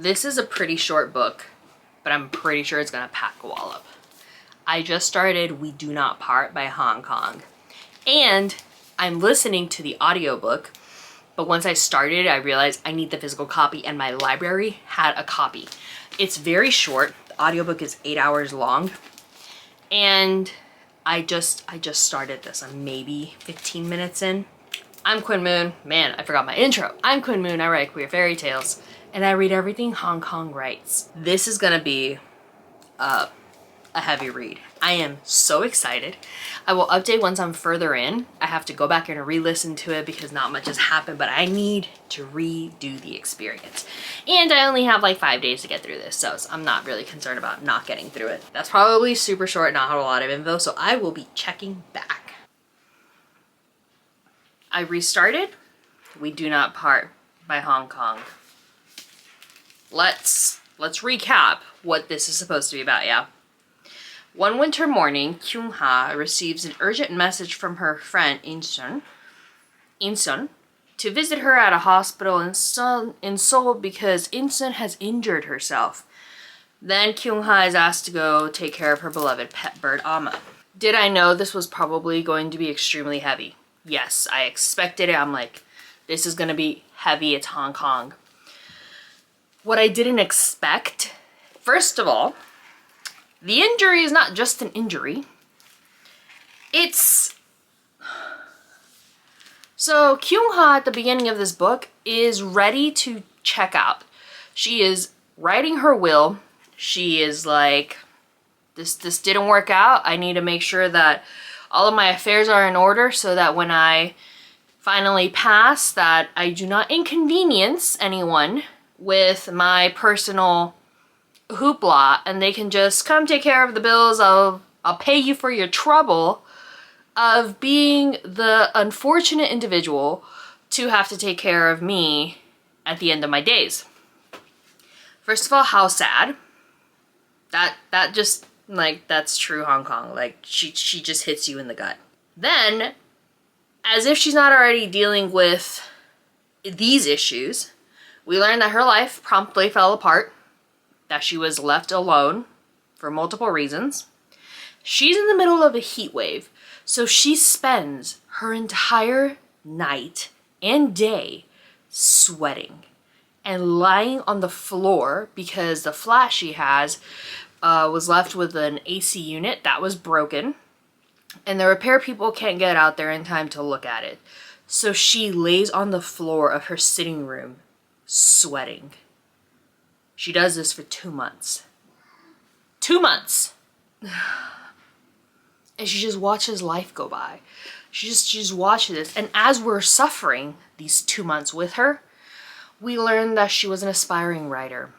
This is a pretty short book, but I'm pretty sure it's gonna pack a wallop. I just started We Do Not Part by Hong Kong, and I'm listening to the audiobook, but once I started, I realized I need the physical copy, and my library had a copy. It's very short. The audiobook is 8 hours long, and I just started this. I'm maybe 15 minutes in. I'm Quinn Moone. Man, I forgot my intro. I'm Quinn Moone. I write queer fairy tales, and I read everything Hong Kong writes. This is gonna be a heavy read. I am so excited. I will update once I'm further in. I have to go back and re-listen to it because not much has happened, but I need to redo the experience. And I only have like 5 days to get through this, so I'm not really concerned about not getting through it. That's probably super short, not a lot of info, so I will be checking back. I restarted We Do Not Part by Hong Kong. Let's recap what this is supposed to be about, yeah? One winter morning, Kyung-ha receives an urgent message from her friend In-sun to visit her at a hospital in Seoul because In-sun has injured herself. Then Kyung-ha is asked to go take care of her beloved pet bird, Amma. Did I know this was probably going to be extremely heavy? Yes, I expected it. I'm like, this is gonna be heavy, it's Hong Kong. What I didn't expect, first of all, the injury is not just an injury. So Kyung-ha at the beginning of this book is ready to check out. She is writing her will. She is like, this didn't work out. I need to make sure that all of my affairs are in order so that when I finally pass, that I do not inconvenience anyone with my personal hoopla, and they can just come take care of the bills. I'll pay you for your trouble of being the unfortunate individual to have to take care of me at the end of my days. First of all, how sad. That just, like, that's true Hong Kong. Like, she just hits you in the gut. Then, as if she's not already dealing with these issues, we learn that her life promptly fell apart, that she was left alone for multiple reasons. She's in the middle of a heat wave, so she spends her entire night and day sweating and lying on the floor because the flat she has was left with an AC unit that was broken, and the repair people can't get out there in time to look at it. So she lays on the floor of her sitting room sweating. She does this for 2 months. 2 months! And she just watches life go by. She just watches this. And as we're suffering these 2 months with her, we learn that she was an aspiring writer.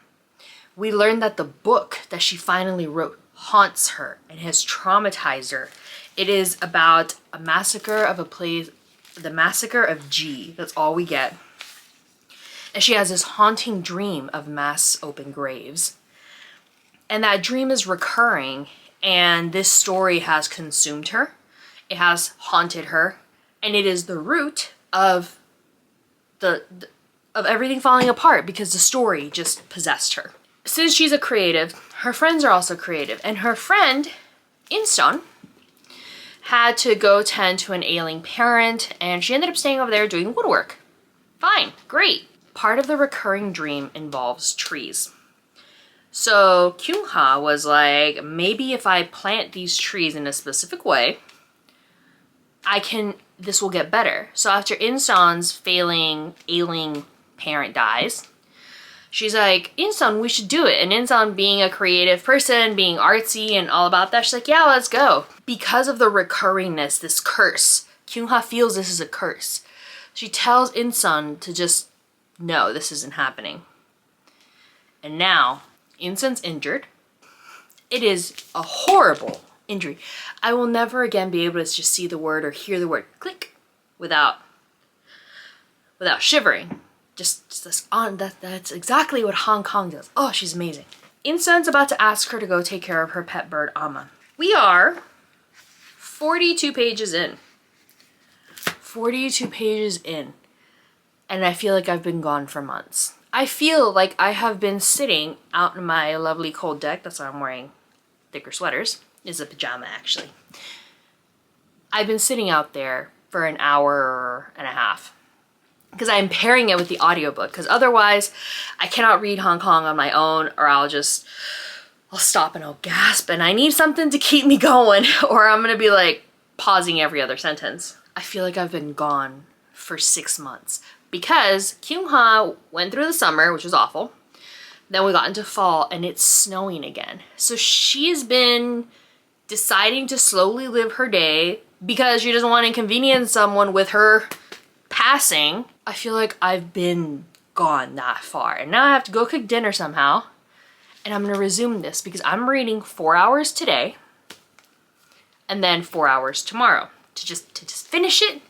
We learn that the book that she finally wrote haunts her and has traumatized her. It is about a massacre of a place, the massacre of G. That's all we get. And she has this haunting dream of mass open graves. And that dream is recurring, and this story has consumed her. It has haunted her, and it is the root of of everything falling apart because the story just possessed her. Since she's a creative, her friends are also creative, and her friend, In-sun, had to go tend to an ailing parent, and she ended up staying over there doing woodwork. Fine, great. Part of the recurring dream involves trees. So Kyung-ha was like, maybe if I plant these trees in a specific way, this will get better. So after In-sun's ailing parent dies, she's like, In-sun, we should do it. And In-sun, being a creative person, being artsy and all about that, she's like, yeah, let's go. Because of the recurringness, this curse, Kyung-ha feels this is a curse. She tells In-sun to just, no, this isn't happening. And now, In-sun's injured. It is a horrible injury. I will never again be able to just see the word or hear the word click without shivering. Just this on that's exactly what Hong Kong does. Oh, she's amazing. In-sun's about to ask her to go take care of her pet bird, Amma. We are 42 pages in. 42 pages in. And I feel like I've been gone for months. I feel like I have been sitting out in my lovely cold deck. That's why I'm wearing thicker sweaters. It's a pajama, actually. I've been sitting out there for an hour and a half because I'm pairing it with the audiobook, because otherwise I cannot read Hong Kong on my own, or I'll stop and I'll gasp, and I need something to keep me going or I'm gonna be like pausing every other sentence. I feel like I've been gone for 6 months because Kyung-ha went through the summer, which was awful. Then we got into fall and it's snowing again. So she's been deciding to slowly live her day because she doesn't want to inconvenience someone with her passing. I feel like I've been gone that far and now I have to go cook dinner somehow. And I'm gonna resume this because I'm reading 4 hours today and then 4 hours tomorrow to just finish it.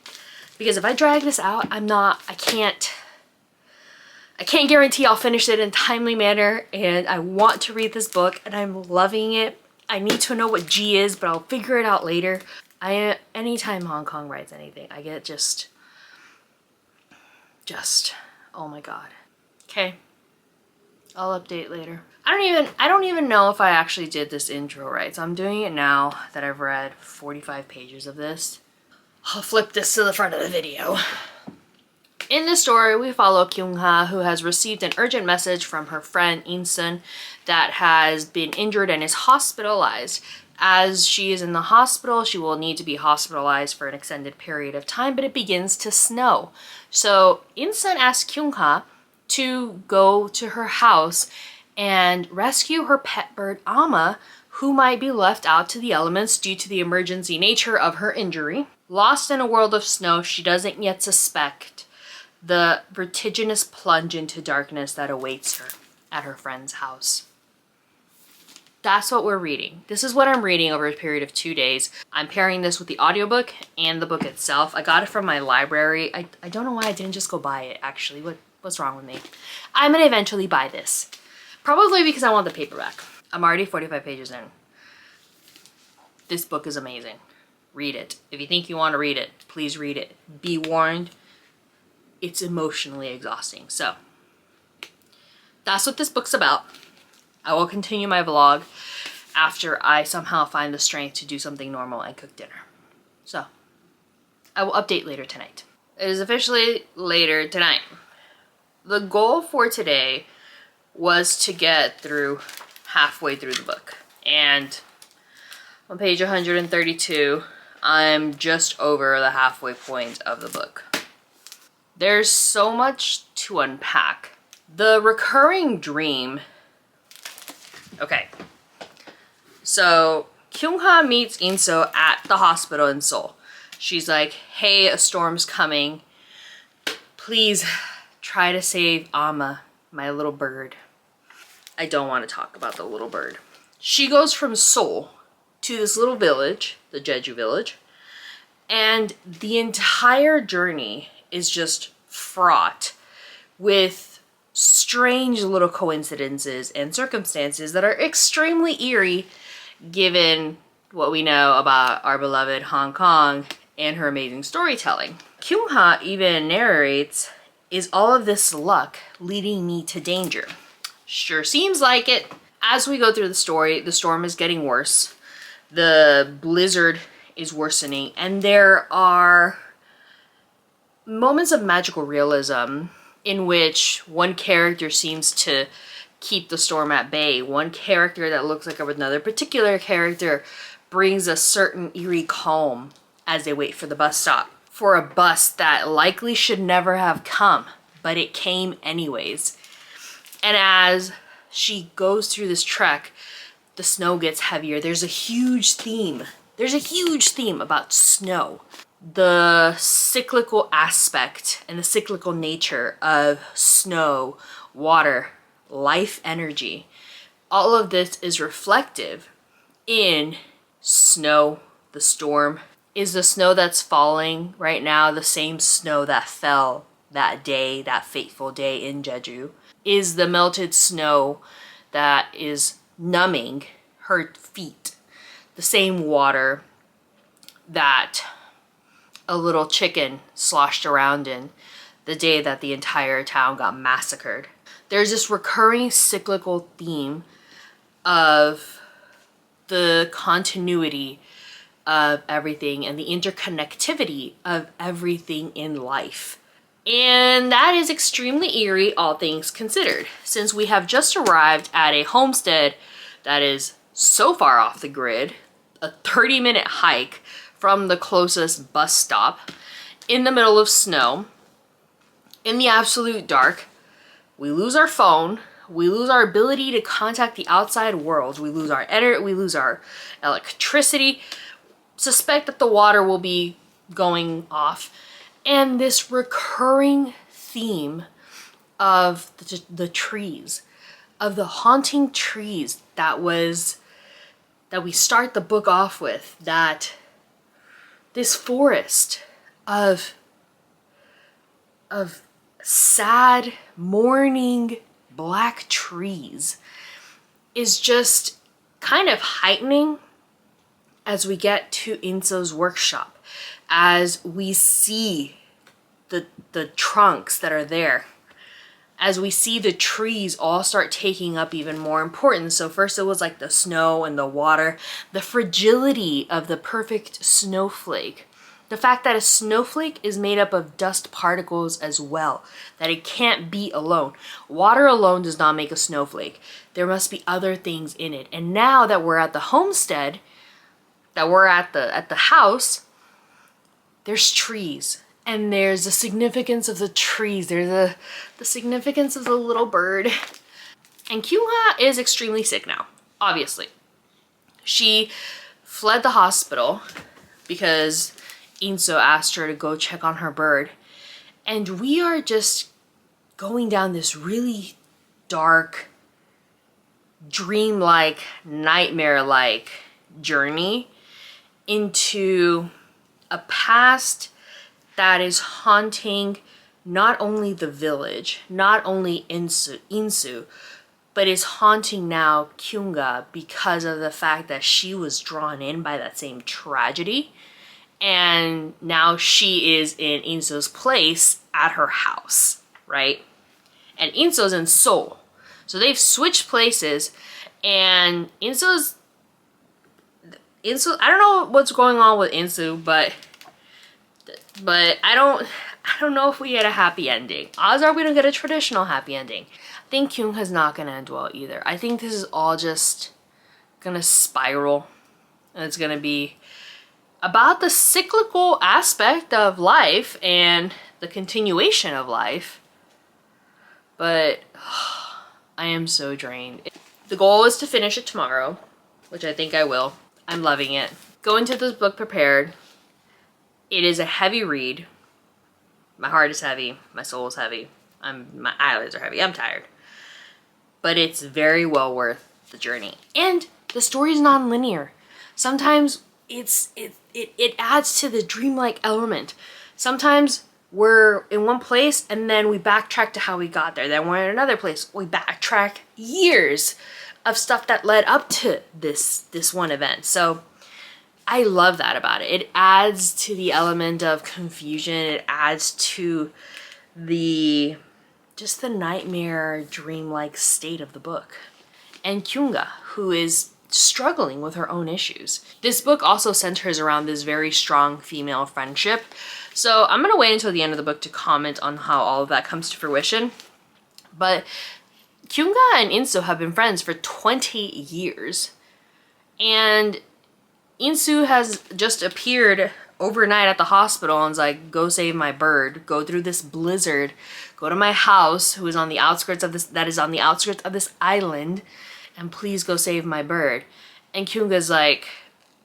Because if I drag this out, I can't guarantee I'll finish it in a timely manner, and I want to read this book and I'm loving it. I need to know what G is, but I'll figure it out later. Anytime Hong Kong writes anything, I get just, oh my God. Okay, I'll update later. I don't even know if I actually did this intro right, so I'm doing it now that I've read 45 pages of this. I'll flip this to the front of the video. In this story, we follow Kyung-ha, who has received an urgent message from her friend In-sun that has been injured and is hospitalized. As she is in the hospital, she will need to be hospitalized for an extended period of time, but it begins to snow. So In-sun asks Kyung-ha to go to her house and rescue her pet bird Amma, who might be left out to the elements due to the emergency nature of her injury. Lost in a world of snow, she doesn't yet suspect the vertiginous plunge into darkness that awaits her at her friend's house. That's what we're reading. This is what I'm reading over a period of 2 days. I'm pairing this with the audiobook and the book itself. I got it from my library. I don't know why I didn't just go buy it, actually. What's wrong with me? I'm gonna eventually buy this. Probably because I want the paperback. I'm already 45 pages in. This book is amazing. Read it. If you think you want to read it, please read it. Be warned, it's emotionally exhausting. So that's what this book's about. I will continue my vlog after I somehow find the strength to do something normal and cook dinner. So I will update later tonight. It is officially later tonight. The goal for today was to get through halfway through the book. And on page 132, I'm just over the halfway point of the book. There's so much to unpack. The recurring dream. Okay. So Kyung-ha meets In-so at the hospital in Seoul. She's like, hey, a storm's coming. Please try to save Amma, my little bird. I don't want to talk about the little bird. She goes from Seoul to this little village, the Jeju village, and the entire journey is just fraught with strange little coincidences and circumstances that are extremely eerie given what we know about our beloved Hong Kong and her amazing storytelling. Kyung-ha even narrates, is all of this luck leading me to danger? Sure seems like it. As we go through the story, the storm is getting worse. The blizzard is worsening, and there are moments of magical realism in which one character seems to keep the storm at bay. One character that looks like another particular character brings a certain eerie calm as they wait for the bus stop. For a bus that likely should never have come, but it came anyways. And as she goes through this trek, the snow gets heavier. There's a huge theme. There's a huge theme about snow. The cyclical aspect and the cyclical nature of snow, water, life energy. All of this is reflective in snow, the storm. Is the snow that's falling right now the same snow that fell that day, that fateful day in Jeju? Is the melted snow that is numbing her feet the same water that a little chicken sloshed around in the day that the entire town got massacred? there's this recurring cyclical theme of the continuity of everything and the interconnectivity of everything in life. And that is extremely eerie, all things considered, since we have just arrived at a homestead that is so far off the grid, a 30-minute hike from the closest bus stop, in the middle of snow, in the absolute dark. We lose our phone, we lose our ability to contact the outside world, we lose our internet, we lose our electricity, suspect that the water will be going off. And this recurring theme of the trees, of the haunting trees that we start the book off with, that this forest of sad, mourning black trees is just kind of heightening as we get to Inso's workshop, as we see the trunks that are there, as we see the trees all start taking up even more importance. So first it was like the snow and the water, the fragility of the perfect snowflake, the fact that a snowflake is made up of dust particles as well, that it can't be alone. Water alone does not make a snowflake. There must be other things in it. And now that we're at the homestead, that we're at the house, there's trees, and there's the significance of the trees. There's the significance of the little bird. And Kyung-ha is extremely sick now, obviously. She fled the hospital because Inso asked her to go check on her bird. And we are just going down this really dark, dreamlike, nightmare-like journey into a past that is haunting not only the village, not only Insu, but is haunting now Kyung-ha because of the fact that she was drawn in by that same tragedy. And now she is in Inso's place at her house, right? And Inso's in Seoul. So they've switched places, and Inso, I don't know what's going on with Insu, but I don't know if we get a happy ending. Odds are we don't get a traditional happy ending. I think Kyung-ha's not gonna end well either. I think this is all just gonna spiral, and it's gonna be about the cyclical aspect of life and the continuation of life. But I am so drained. The goal is to finish it tomorrow, which I think I will. I'm loving it. Go into this book prepared. It is a heavy read. My heart is heavy. My soul is heavy. My eyelids are heavy. I'm tired. But it's very well worth the journey. And the story is non-linear. Sometimes it adds to the dreamlike element. Sometimes we're in one place and then we backtrack to how we got there. Then we're in another place. We backtrack years of stuff that led up to this one event. So I love that about it. It adds to the element of confusion. It adds to just the nightmare dreamlike state of the book. And Kyung-ha, who is struggling with her own issues. This book also centers around this very strong female friendship. So I'm gonna wait until the end of the book to comment on how all of that comes to fruition. But Kyung-ha and Insu have been friends for 20 years. And Insu has just appeared overnight at the hospital and is like, go save my bird, go through this blizzard, go to my house, who is on the outskirts of this island, and please go save my bird. And Kyung-ha's like,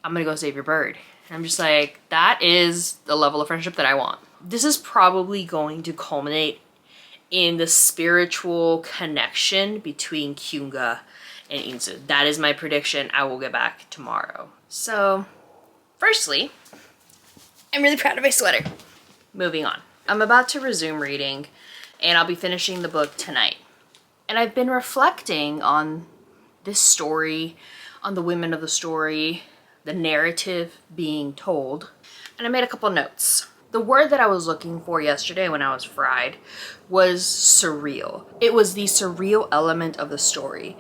I'm gonna go save your bird. And I'm just like, that is the level of friendship that I want. This is probably going to culminate in the spiritual connection between Kyung-ha and Insu. That is my prediction. I will get back tomorrow. So, firstly, I'm really proud of my sweater. Moving on. I'm about to resume reading, and I'll be finishing the book tonight. And I've been reflecting on this story, on the women of the story, the narrative being told, and I made a couple notes. The word that I was looking for yesterday when I was fried was surreal. It was the surreal element of the story.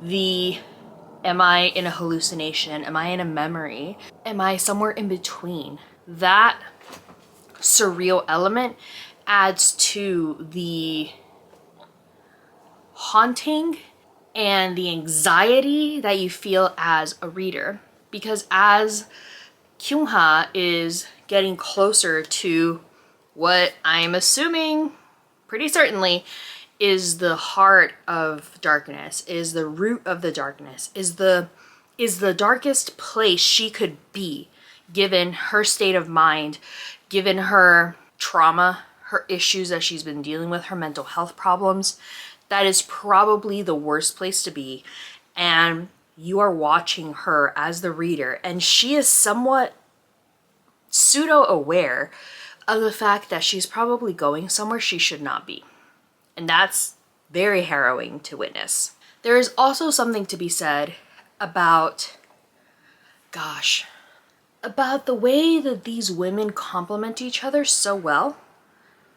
Am I in a hallucination? Am I in a memory? Am I somewhere in between? That surreal element adds to the haunting and the anxiety that you feel as a reader. Because as Kyung-ha is getting closer to what I'm assuming, pretty certainly, is the heart of darkness, is the root of the darkness, is the darkest place she could be, given her state of mind, given her trauma, her issues that she's been dealing with, her mental health problems. That is probably the worst place to be. And you are watching her as the reader, and she is somewhat pseudo-aware of the fact that she's probably going somewhere she should not be. And that's very harrowing to witness. There is also something to be said about, about the way that these women complement each other so well.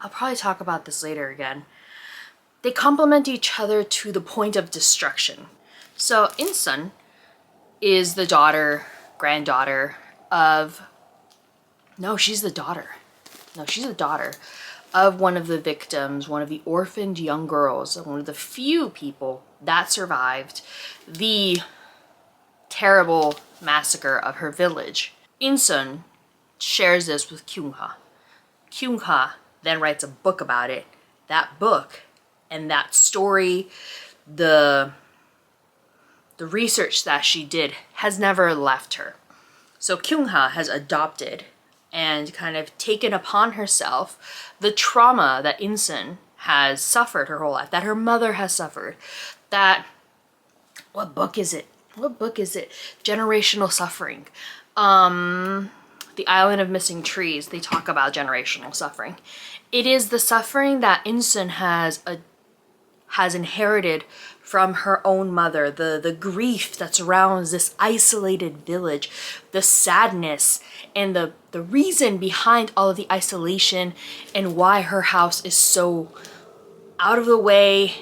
I'll probably talk about this later again. They complement each other to the point of destruction. So In-sun is the granddaughter of, she's the daughter of one of the victims, one of the orphaned young girls, one of the few people that survived the terrible massacre of her village. In-sun shares this with Kyung-ha. Kyung-ha then writes a book about it. That book and that story, the research that she did has never left her. So Kyung-ha has adopted and kind of taken upon herself the trauma that In-sun has suffered her whole life, that her mother has suffered, that, what book is it? Generational suffering. The Island of Missing Trees, they talk about generational suffering. It is the suffering that In-sun has inherited from her own mother, the grief that surrounds this isolated village, the sadness, and the reason behind all of the isolation and why her house is so out of the way.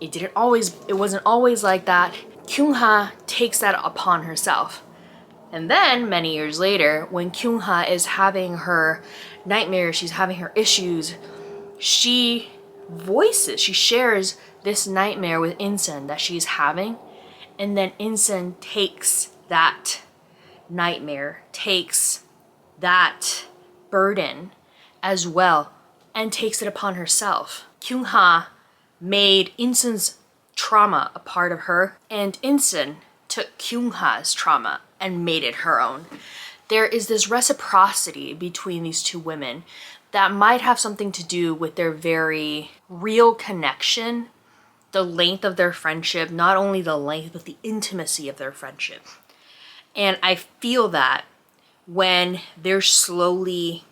It wasn't always like that. Kyung-ha takes that upon herself. And then, many years later, when Kyung-ha is having her nightmares, she's having her issues, she shares this nightmare with In-sun that she's having, and then In-sun takes that nightmare, takes that burden as well, and takes it upon herself. Kyung-ha made In-sun's trauma a part of her, and In-sun took Kyung-ha's trauma and made it her own. There is this reciprocity between these two women that might have something to do with their very real connection, the length of their friendship, not only the length, but the intimacy of their friendship. And I feel that when they're slowly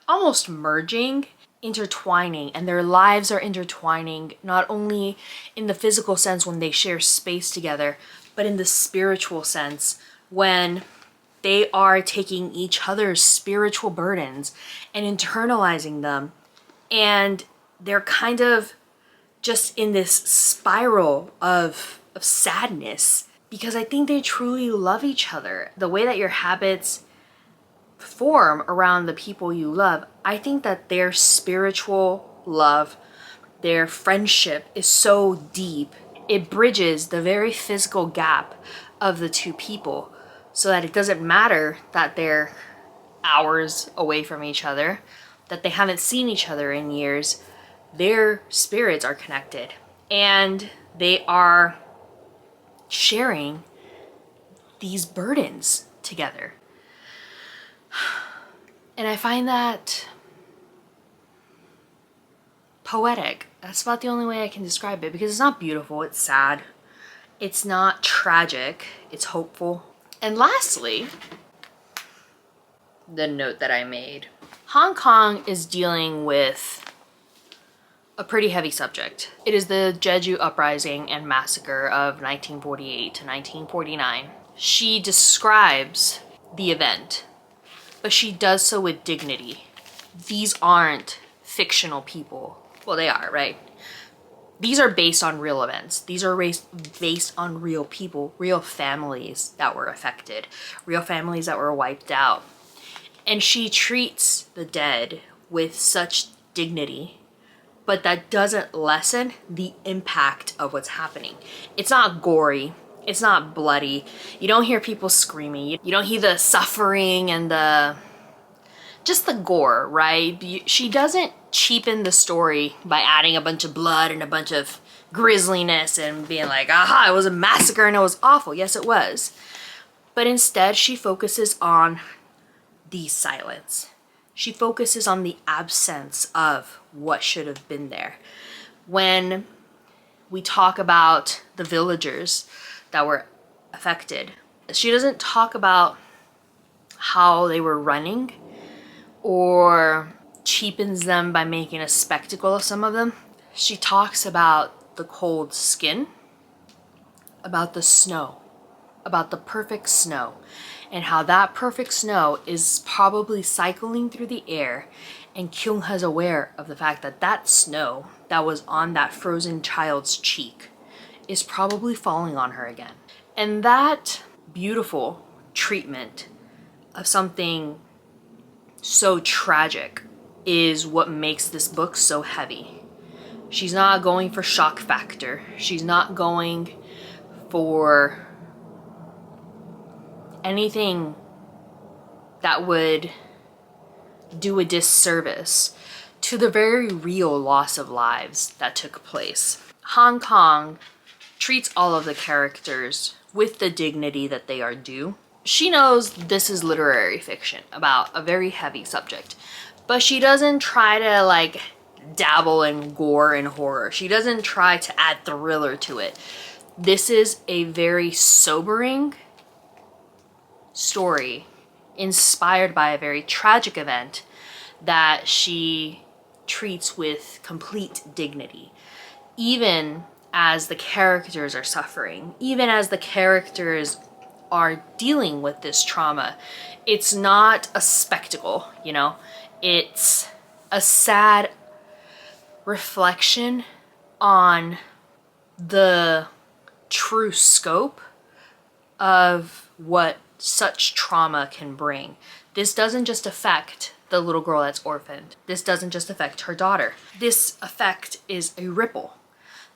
almost merging, intertwining, and their lives are intertwining, not only in the physical sense when they share space together, but in the spiritual sense when they are taking each other's spiritual burdens and internalizing them, and they're kind of just in this spiral of sadness, because I think they truly love each other. The way that your habits form around the people you love, I think that their spiritual love, their friendship is so deep, it bridges the very physical gap of the two people, so that it doesn't matter that they're hours away from each other, that they haven't seen each other in years. Their spirits are connected, and they are sharing these burdens together. And I find that poetic. That's about the only way I can describe it, because it's not beautiful, it's sad. It's not tragic, it's hopeful. And lastly, the note that I made. Hong Kong is dealing with a pretty heavy subject. It is the Jeju Uprising and Massacre of 1948 to 1949. She describes the event, but she does so with dignity. these aren't fictional people. Well, they are, right? These are based on real events. These are based on real people, real families that were affected, real families that were wiped out. And she treats the dead with such dignity, but that doesn't lessen the impact of what's happening. It's not gory. It's not bloody. You don't hear people screaming. You don't hear the suffering and just the gore, right? She doesn't cheapen the story by adding a bunch of blood and a bunch of grisliness and being like, aha, it was a massacre and it was awful. Yes, it was. But instead, she focuses on the silence. She focuses on the absence of what should have been there. When we talk about the villagers that were affected, she doesn't talk about how they were running or cheapens them by making a spectacle of some of them. She talks about the cold skin, about the snow, about the perfect snow, and how that perfect snow is probably cycling through the air, and Kyung is aware of the fact that that snow that was on that frozen child's cheek is probably falling on her again. And that beautiful treatment of something so tragic is what makes this book so heavy. She's not going for shock factor. She's not going for anything that would do a disservice to the very real loss of lives that took place. Hong Kong treats all of the characters with the dignity that they are due. She knows this is literary fiction about a very heavy subject, but she doesn't try to like dabble in gore and horror. She doesn't try to add thriller to it. This is a very sobering story inspired by a very tragic event that she treats with complete dignity. Even as the characters are suffering, even as the characters are dealing with this trauma, it's not a spectacle, you know? It's a sad reflection on the true scope of what such trauma can bring. This doesn't just affect the little girl that's orphaned. This doesn't just affect her daughter. This effect is a ripple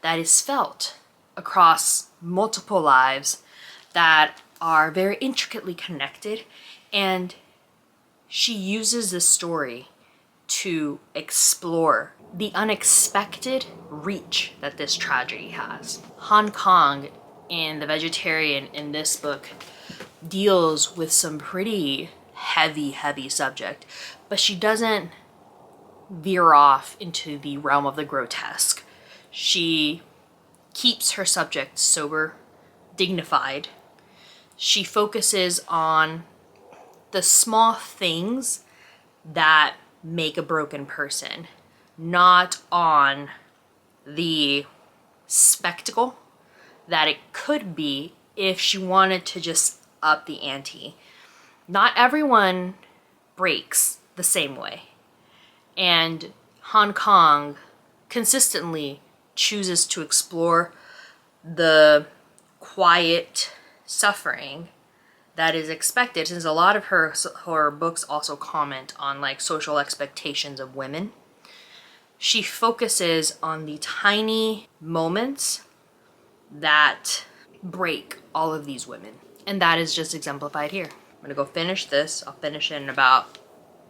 that is felt across multiple lives that are very intricately connected, and she uses this story to explore the unexpected reach that this tragedy has. Hong Kong and the vegetarian in this book deals with some pretty heavy subject, but she doesn't veer off into the realm of the grotesque. She keeps her subject sober, dignified. She focuses on the small things that make a broken person, not on the spectacle that it could be if she wanted to just up the ante. Not everyone breaks the same way. And Hong Kong consistently chooses to explore the quiet suffering that is expected, since a lot of her books also comment on like social expectations of women. She focuses on the tiny moments that break all of these women. And that is just exemplified here. I'm gonna go finish this. I'll finish it in about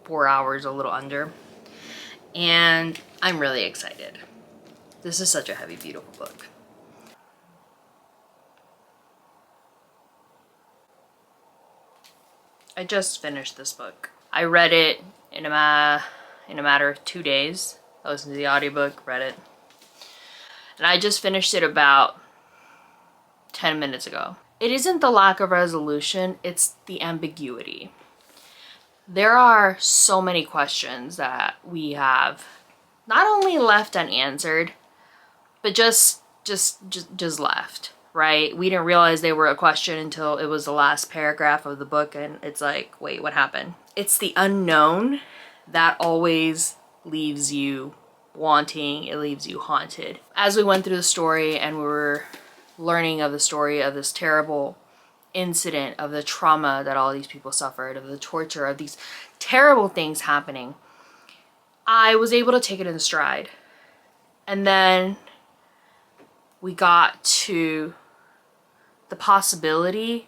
4 hours, a little under. And I'm really excited. This is such a heavy, beautiful book. I just finished this book. I read it in a matter of 2 days. I listened to the audiobook, read it. And I just finished it about 10 minutes ago. It isn't the lack of resolution, it's the ambiguity. There are so many questions that we have not only left unanswered, but just left, right? We didn't realize they were a question until it was the last paragraph of the book, and it's like, wait, what happened? It's the unknown that always leaves you wanting, it leaves you haunted. As we went through the story and we were learning of the story of this terrible incident, of the trauma that all these people suffered, of the torture, of these terrible things happening, I was able to take it in stride. And then we got to the possibility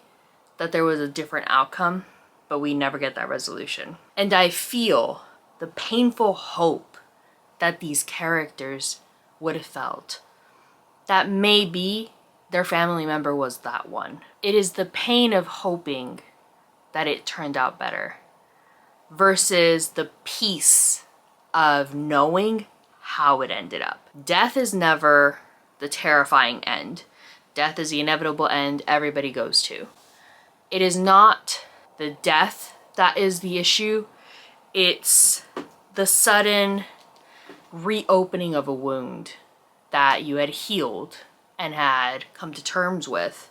that there was a different outcome, but we never get that resolution. And I feel the painful hope that these characters would have felt, that maybe their family member was that one. It is the pain of hoping that it turned out better versus the peace of knowing how it ended up. Death is never the terrifying end. Death is the inevitable end everybody goes to. It is not the death that is the issue. It's the sudden reopening of a wound that you had healed and had come to terms with,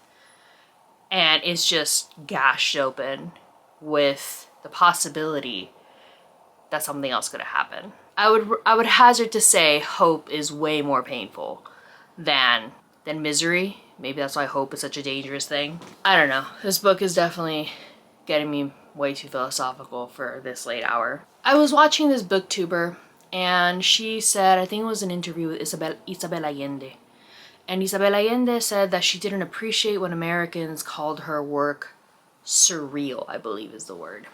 and it's just gashed open with the possibility that something else could have happened. I would hazard to say hope is way more painful than misery. Maybe that's why hope is such a dangerous thing. I don't know. This book is definitely getting me way too philosophical for this late hour. I was watching this booktuber, and she said, I think it was an interview with Isabel Allende. And Isabel Allende said that she didn't appreciate when Americans called her work surreal, I believe is the word.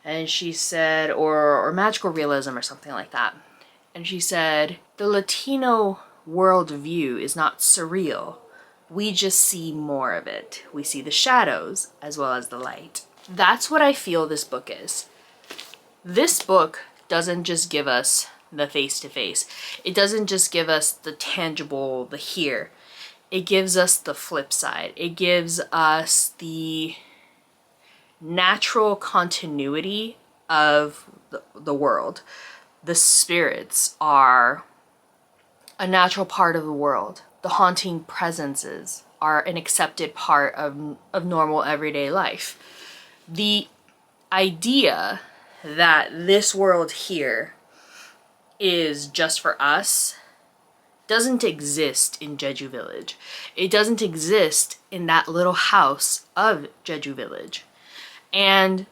And she said, or magical realism or something like that. And she said, the Latino worldview is not surreal. We just see more of it. We see the shadows as well as the light. That's what I feel this book is. This book doesn't just give us the face-to-face. It doesn't just give us the tangible, the here. It gives us the flip side. It gives us the natural continuity of the world. The spirits are a natural part of the world. The haunting presences are an accepted part of normal everyday life. The idea that this world here is just for us doesn't exist in Jeju Village. It doesn't exist in that little house of Jeju Village. And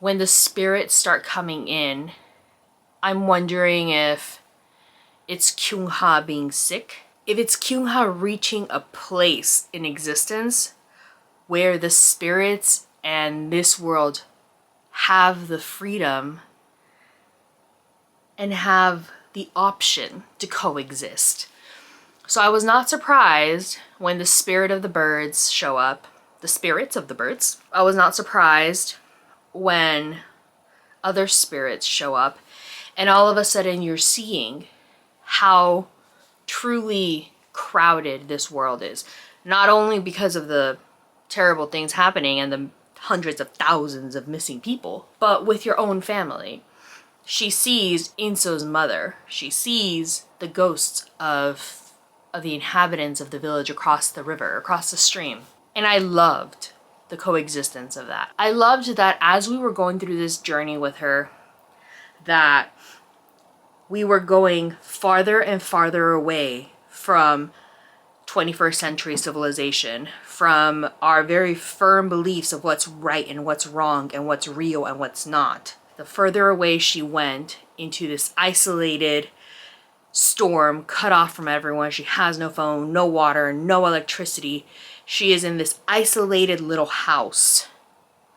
when the spirits start coming in, I'm wondering if it's Kyung-ha being sick, if it's Kyung-ha reaching a place in existence where the spirits and this world have the freedom and have the option to coexist. So I was not surprised when the spirit of the birds show up, the spirits of the birds. I was not surprised when other spirits show up, and all of a sudden you're seeing how truly crowded this world is. Not only because of the terrible things happening and the hundreds of thousands of missing people, but with your own family. She sees Inso's mother. She sees the ghosts of the inhabitants of the village across the river, across the stream. And I loved the coexistence of that. I loved that as we were going through this journey with her, that we were going farther and farther away from 21st century civilization, from our very firm beliefs of what's right and what's wrong and what's real and what's not. The further away she went into this isolated storm, cut off from everyone. She has no phone, no water, no electricity. She is in this isolated little house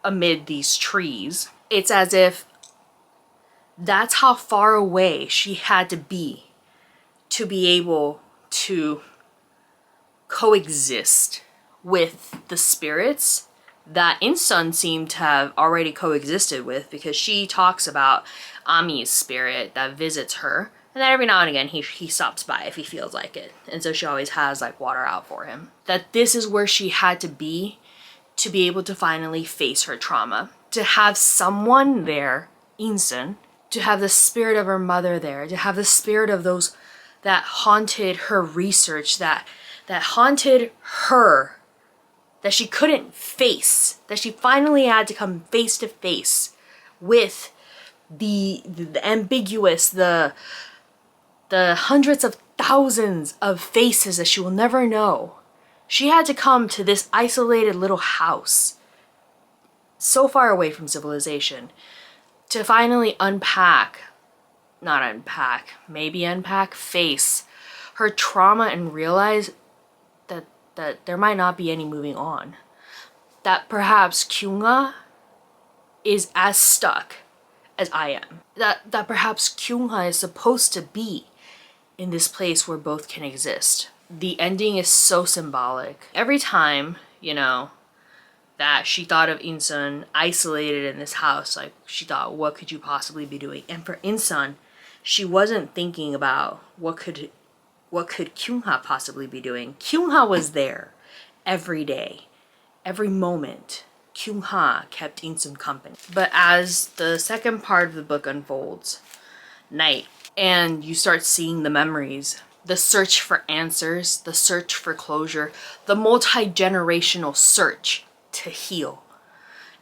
amid these trees. It's as if that's how far away she had to be able to coexist with the spirits that Insun seemed to have already coexisted with, because she talks about Ami's spirit that visits her, and then every now and again he stops by if he feels like it, and so she always has like water out for him. That this is where she had to be able to finally face her trauma, to have someone there, Insun, to have the spirit of her mother there, to have the spirit of those that haunted her research, that haunted her, that she couldn't face, that she finally had to come face to face with the ambiguous, the hundreds of thousands of faces that she will never know. She had to come to this isolated little house, so far away from civilization, to finally face her trauma and realize that there might not be any moving on. That perhaps Kyungha is as stuck as I am. That perhaps Kyungha is supposed to be in this place where both can exist. The ending is so symbolic. Every time, you know, that she thought of Insun isolated in this house, like she thought, what could you possibly be doing? And for Insun, she wasn't thinking about what could Kyungha possibly be doing. Kyungha was there every day, every moment. Kyungha kept Insun company. But as the second part of the book unfolds, night, and you start seeing the memories, the search for answers, the search for closure, the multi-generational search to heal.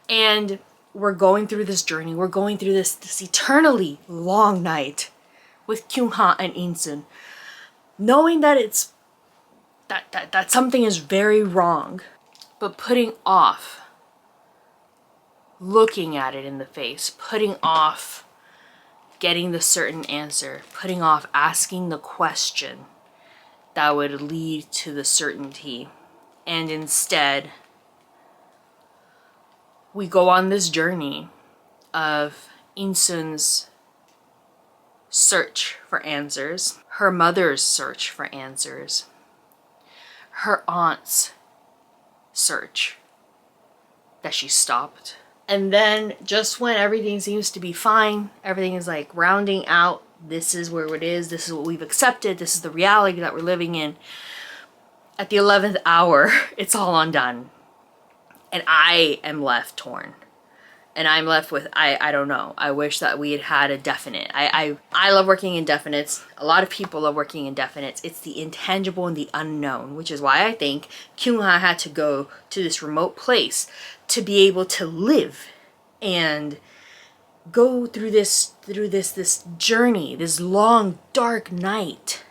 And we're going through this journey, we're going through this eternally long night with Kyungha and Insun, knowing that it's that something is very wrong, but putting off looking at it in the face, putting off getting the certain answer, putting off asking the question that would lead to the certainty. And instead, we go on this journey of Insun's search for answers, her mother's search for answers, her aunt's search that she stopped. And then just when everything seems to be fine, everything is like rounding out, this is where it is, this is what we've accepted, this is the reality that we're living in. At the 11th hour, it's all undone. And I am left torn. And I'm left with, I don't know. I wish that we had had a definite. I love working in definites. A lot of people love working in definites. It's the intangible and the unknown, which is why I think Kyungha had to go to this remote place to be able to live and go through this journey, this long, dark night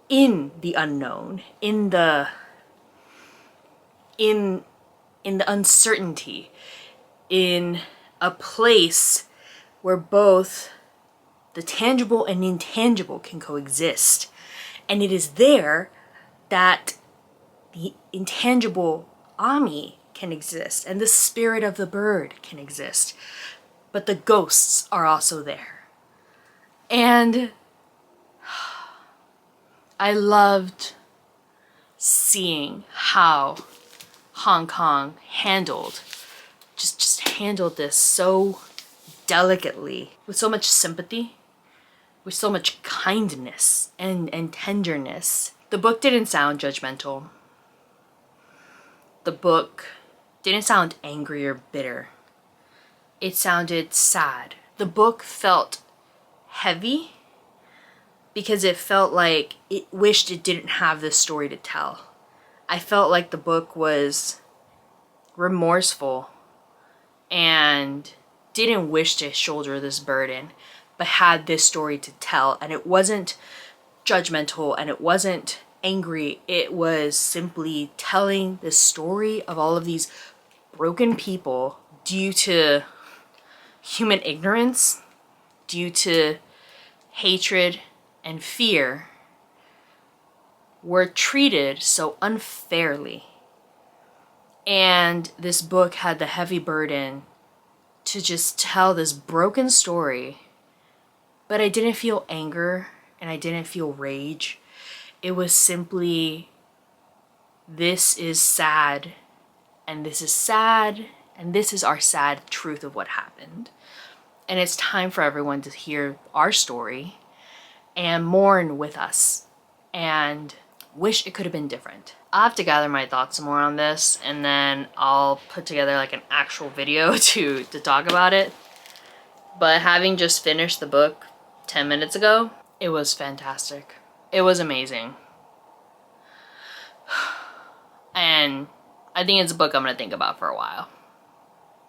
in the unknown, in the uncertainty, in a place where both the tangible and intangible can coexist. And it is there that the intangible Ami can exist and the spirit of the bird can exist. But the ghosts are also there. And I loved seeing how Hong Kong just handled this so delicately, with so much sympathy, with so much kindness and tenderness. The book didn't sound judgmental. The book didn't sound angry or bitter. It sounded sad. The book felt heavy because it felt like it wished it didn't have this story to tell. I felt like the book was remorseful and didn't wish to shoulder this burden, but had this story to tell. And it wasn't judgmental and it wasn't angry. It was simply telling the story of all of these broken people due to human ignorance, due to hatred and fear, were treated so unfairly. And this book had the heavy burden to just tell this broken story, but I didn't feel anger and I didn't feel rage. It was simply, this is sad, and this is sad, and this is our sad truth of what happened. And it's time for everyone to hear our story and mourn with us and wish it could have been different. I'll have to gather my thoughts some more on this, and then I'll put together like an actual video to talk about it. But having just finished the book 10 minutes ago, it was fantastic. It was amazing. And I think it's a book I'm gonna think about for a while.